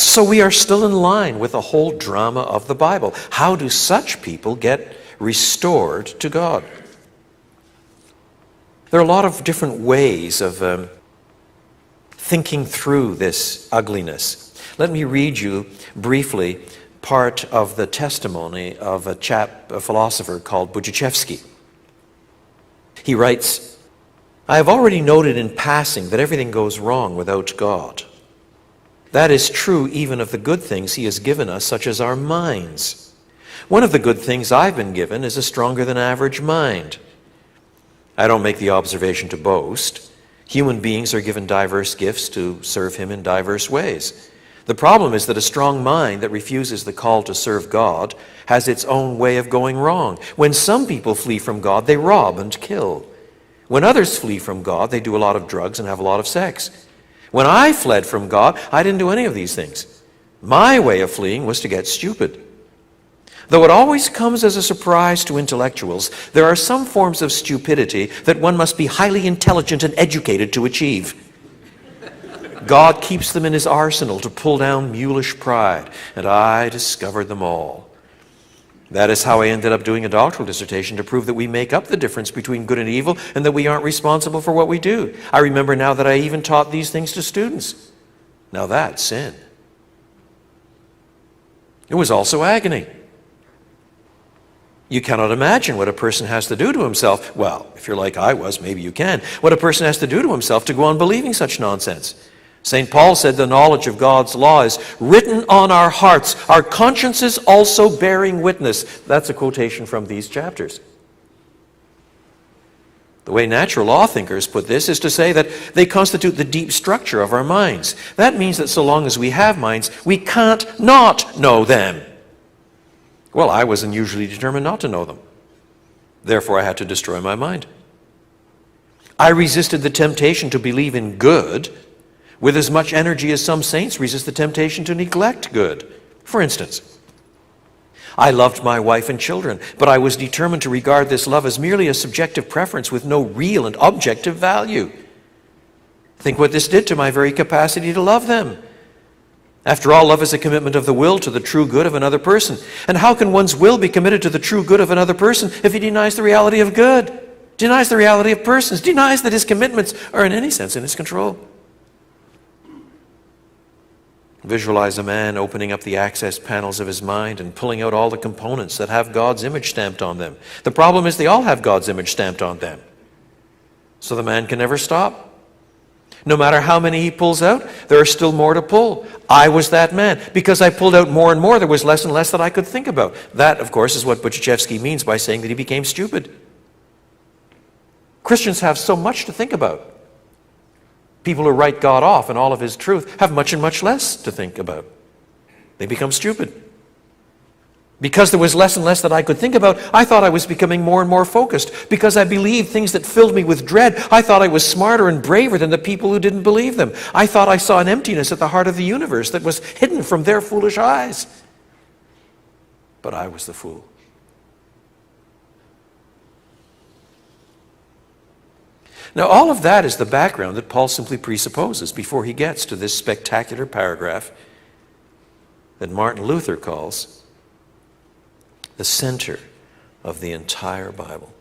So we are still in line with the whole drama of the Bible. How do such people get restored to God? There are a lot of different ways of thinking through this ugliness. Let me read you briefly part of the testimony of a philosopher called Buji셰프sky. He writes, "I have already noted in passing that everything goes wrong without God. That is true even of the good things he has given us, such as our minds. One of the good things I've been given is a stronger than average mind. I don't make the observation to boast. Human beings are given diverse gifts to serve him in diverse ways. The problem is that a strong mind that refuses the call to serve God has its own way of going wrong. When some people flee from God, they rob and kill. When others flee from God, they do a lot of drugs and have a lot of sex. When I fled from God, I didn't do any of these things. My way of fleeing was to get stupid. Though it always comes as a surprise to intellectuals, there are some forms of stupidity that one must be highly intelligent and educated to achieve. God keeps them in his arsenal to pull down mulish pride, and I discovered them all. That is how I ended up doing a doctoral dissertation to prove that we make up the difference between good and evil and that we aren't responsible for what we do. I remember now that I even taught these things to students. Now that's sin. It was also agony. You cannot imagine what a person has to do to himself. Well, if you're like I was, maybe you can. What a person has to do to himself to go on believing such nonsense. St. Paul said the knowledge of God's law is written on our hearts, our consciences also bearing witness. That's a quotation from these chapters. The way natural law thinkers put this is to say that they constitute the deep structure of our minds. That means that so long as we have minds, we can't not know them. Well, I was unusually determined not to know them. Therefore, I had to destroy my mind. I resisted the temptation to believe in good with as much energy as some saints resist the temptation to neglect good. For instance, I loved my wife and children, but I was determined to regard this love as merely a subjective preference with no real and objective value. Think what this did to my very capacity to love them. After all, love is a commitment of the will to the true good of another person. And how can one's will be committed to the true good of another person if he denies the reality of good, denies the reality of persons, denies that his commitments are in any sense in his control? Visualize a man opening up the access panels of his mind and pulling out all the components that have God's image stamped on them. The problem is they all have God's image stamped on them. So the man can never stop. No matter how many he pulls out, there are still more to pull. I was that man. Because I pulled out more and more, there was less and less that I could think about. That, of course, is what Buji셰프sky means by saying that he became stupid. Christians have so much to think about. People who write God off and all of his truth have much and much less to think about. They become stupid. Because there was less and less that I could think about, I thought I was becoming more and more focused. Because I believed things that filled me with dread, I thought I was smarter and braver than the people who didn't believe them. I thought I saw an emptiness at the heart of the universe that was hidden from their foolish eyes. But I was the fool. Now, all of that is the background that Paul simply presupposes before he gets to this spectacular paragraph that Martin Luther calls the center of the entire Bible.